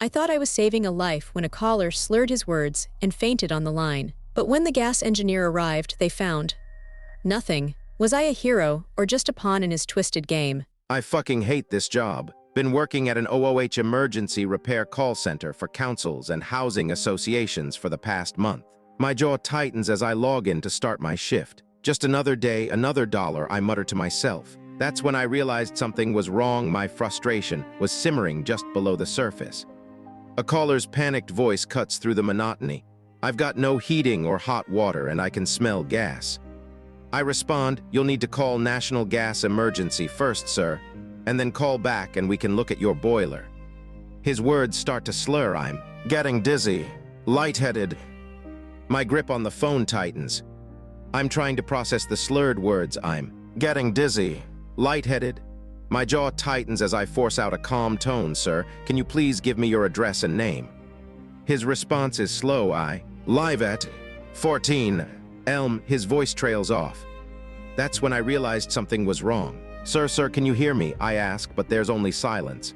I thought I was saving a life when a caller slurred his words and fainted on the line. But when the gas engineer arrived, they found nothing. Was I a hero or just a pawn in his twisted game? I fucking hate this job. Been working at an OOH emergency repair call center for councils and housing associations for the past month. My jaw tightens as I log in to start my shift. Just another day, another dollar, I mutter to myself. That's when I realized something was wrong. My frustration was simmering just below the surface. A caller's panicked voice cuts through the monotony. I've got no heating or hot water and I can smell gas. I respond, you'll need to call National Gas Emergency first, sir, and then call back and we can look at your boiler. His words start to slur. I'm getting dizzy, lightheaded. My grip on the phone tightens. I'm trying to process the slurred words. I'm getting dizzy, lightheaded. My jaw tightens as I force out a calm tone. Sir, can you please give me your address and name? His response is slow. I live at 14 Elm. His voice trails off. That's when I realized something was wrong. Sir, can you hear me? I ask, but there's only silence.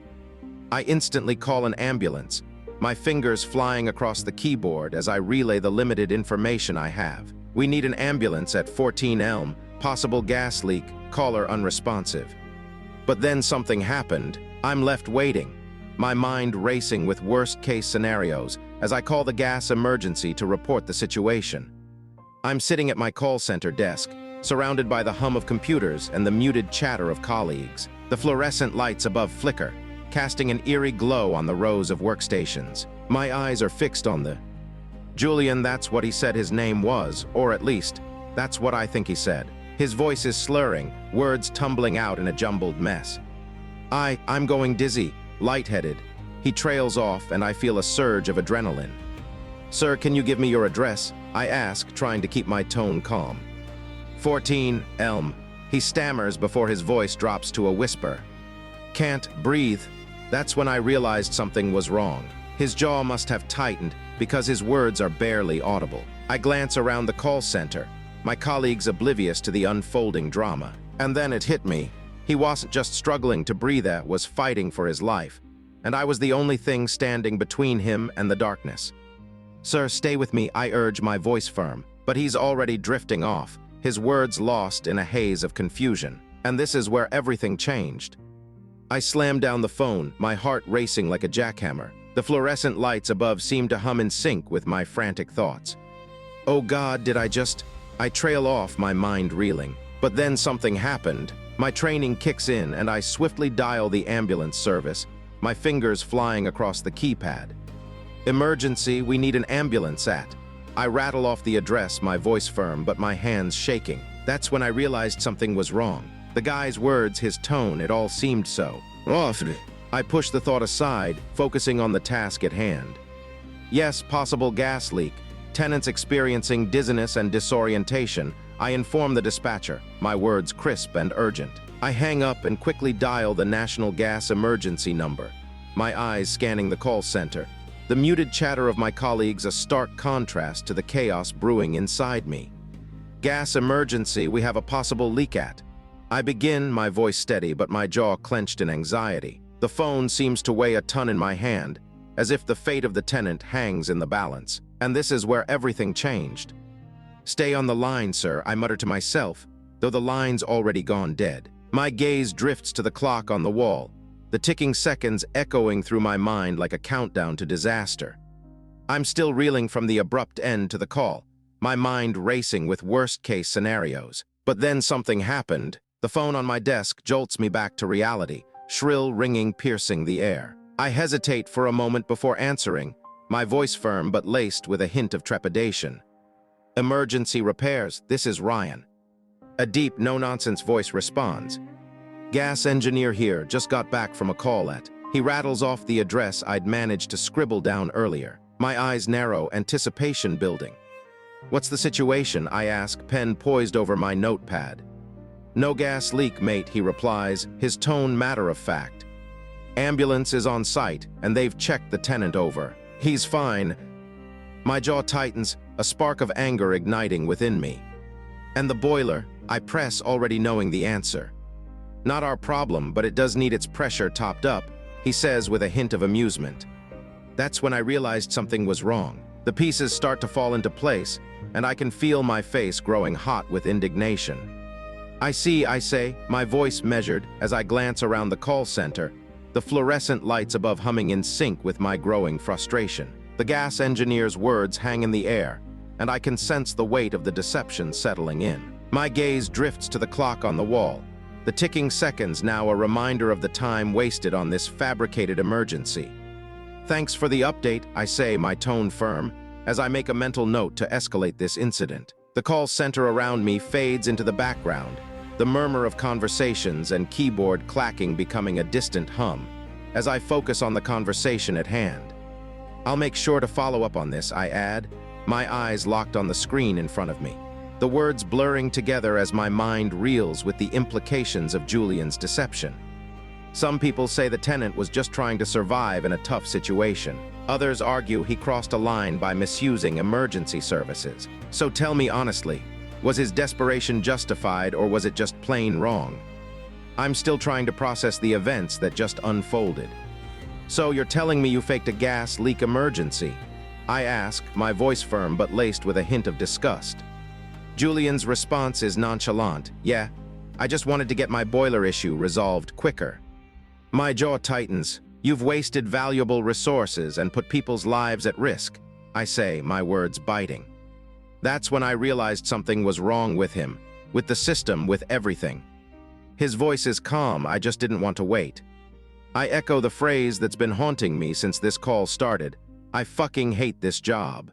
I instantly call an ambulance, my fingers flying across the keyboard as I relay the limited information I have. We need an ambulance at 14 Elm, possible gas leak, caller unresponsive. But then something happened. I'm left waiting, my mind racing with worst-case scenarios as I call the gas emergency to report the situation. I'm sitting at my call center desk, surrounded by the hum of computers and the muted chatter of colleagues. The fluorescent lights above flicker, casting an eerie glow on the rows of workstations. My eyes are fixed on the Julian. That's what he said his name was, or at least, that's what I think he said. His voice is slurring, words tumbling out in a jumbled mess. I'm going dizzy, lightheaded. He trails off and I feel a surge of adrenaline. Sir, can you give me your address? I ask, trying to keep my tone calm. 14 Elm. He stammers before his voice drops to a whisper. Can't breathe. That's when I realized something was wrong. His jaw must have tightened because his words are barely audible. I glance around the call center, my colleagues oblivious to the unfolding drama. And then it hit me. He wasn't just struggling to breathe, was fighting for his life. And I was the only thing standing between him and the darkness. Sir, stay with me, I urge, my voice firm. But he's already drifting off, his words lost in a haze of confusion. And this is where everything changed. I slammed down the phone, my heart racing like a jackhammer. The fluorescent lights above seemed to hum in sync with my frantic thoughts. Oh God, did I trail off, my mind reeling. But then something happened. My training kicks in and I swiftly dial the ambulance service, my fingers flying across the keypad. Emergency, we need an ambulance at. I rattle off the address, my voice firm but my hands shaking. That's when I realized something was wrong. The guy's words, his tone, it all seemed so off. I pushed the thought aside, focusing on the task at hand. Yes, possible gas leak. Tenants experiencing dizziness and disorientation. I inform the dispatcher, my words crisp and urgent. I hang up and quickly dial the National Gas Emergency number, my eyes scanning the call center. The muted chatter of my colleagues a stark contrast to the chaos brewing inside me. Gas emergency, we have a possible leak at. I begin, my voice steady but my jaw clenched in anxiety. The phone seems to weigh a ton in my hand, as if the fate of the tenant hangs in the balance. And this is where everything changed. Stay on the line, sir, I mutter to myself, though the line's already gone dead. My gaze drifts to the clock on the wall, the ticking seconds echoing through my mind like a countdown to disaster. I'm still reeling from the abrupt end to the call, my mind racing with worst-case scenarios. But then something happened. The phone on my desk jolts me back to reality, shrill ringing piercing the air. I hesitate for a moment before answering, my voice firm but laced with a hint of trepidation. Emergency repairs, this is Ryan. A deep, no-nonsense voice responds. Gas engineer here, just got back from a call at. He rattles off the address I'd managed to scribble down earlier. My eyes narrow, anticipation building. What's the situation? I ask, pen poised over my notepad. No gas leak, mate, he replies, his tone matter of fact. Ambulance is on site, and they've checked the tenant over. He's fine. My jaw tightens, a spark of anger igniting within me. And the boiler, I press, already knowing the answer. Not our problem, but it does need its pressure topped up, he says with a hint of amusement. That's when I realized something was wrong. The pieces start to fall into place, and I can feel my face growing hot with indignation. I say, my voice measured as I glance around the call center, the fluorescent lights above humming in sync with my growing frustration. The gas engineer's words hang in the air, and I can sense the weight of the deception settling in. My gaze drifts to the clock on the wall, the ticking seconds now a reminder of the time wasted on this fabricated emergency. Thanks for the update, I say, my tone firm, as I make a mental note to escalate this incident. The call center around me fades into the background, the murmur of conversations and keyboard clacking becoming a distant hum, as I focus on the conversation at hand. I'll make sure to follow up on this, I add, my eyes locked on the screen in front of me, the words blurring together as my mind reels with the implications of Julian's deception. Some people say the tenant was just trying to survive in a tough situation. Others argue he crossed a line by misusing emergency services. So tell me honestly, was his desperation justified or was it just plain wrong? I'm still trying to process the events that just unfolded. So you're telling me you faked a gas leak emergency? I ask, my voice firm but laced with a hint of disgust. Julian's response is nonchalant. Yeah, I just wanted to get my boiler issue resolved quicker. My jaw tightens. You've wasted valuable resources and put people's lives at risk, I say, my words biting. That's when I realized something was wrong with him, with the system, with everything. His voice is calm, I just didn't want to wait. I echo the phrase that's been haunting me since this call started. I fucking hate this job.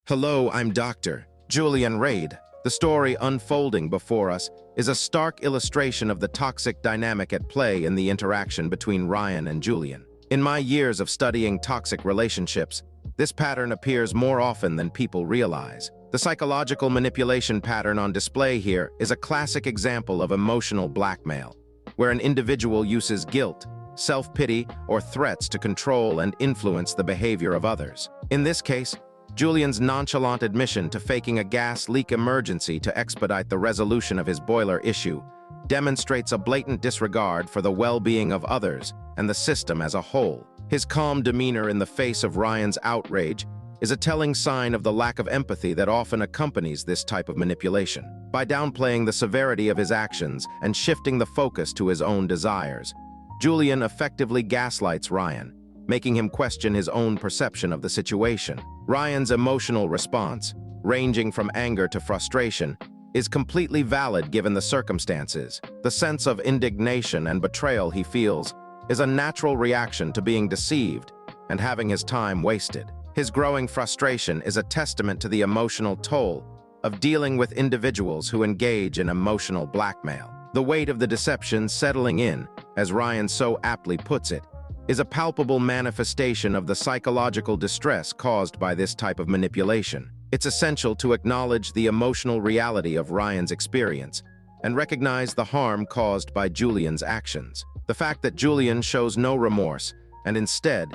Hello, I'm Dr. Julian Reed. The story unfolding before us is a stark illustration of the toxic dynamic at play in the interaction between Ryan and Julian. In my years of studying toxic relationships, this pattern appears more often than people realize. The psychological manipulation pattern on display here is a classic example of emotional blackmail, where an individual uses guilt, self-pity, or threats to control and influence the behavior of others. In this case, Julian's nonchalant admission to faking a gas leak emergency to expedite the resolution of his boiler issue demonstrates a blatant disregard for the well-being of others and the system as a whole. His calm demeanor in the face of Ryan's outrage is a telling sign of the lack of empathy that often accompanies this type of manipulation. By downplaying the severity of his actions and shifting the focus to his own desires, Julian effectively gaslights Ryan, making him question his own perception of the situation. Ryan's emotional response, ranging from anger to frustration, is completely valid given the circumstances. The sense of indignation and betrayal he feels is a natural reaction to being deceived and having his time wasted. His growing frustration is a testament to the emotional toll of dealing with individuals who engage in emotional blackmail. The weight of the deception settling in, as Ryan so aptly puts it, is a palpable manifestation of the psychological distress caused by this type of manipulation. It's essential to acknowledge the emotional reality of Ryan's experience and recognize the harm caused by Julian's actions. The fact that Julian shows no remorse and instead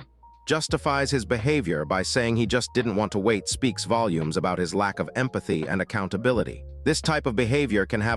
justifies his behavior by saying he just didn't want to wait speaks volumes about his lack of empathy and accountability. This type of behavior can have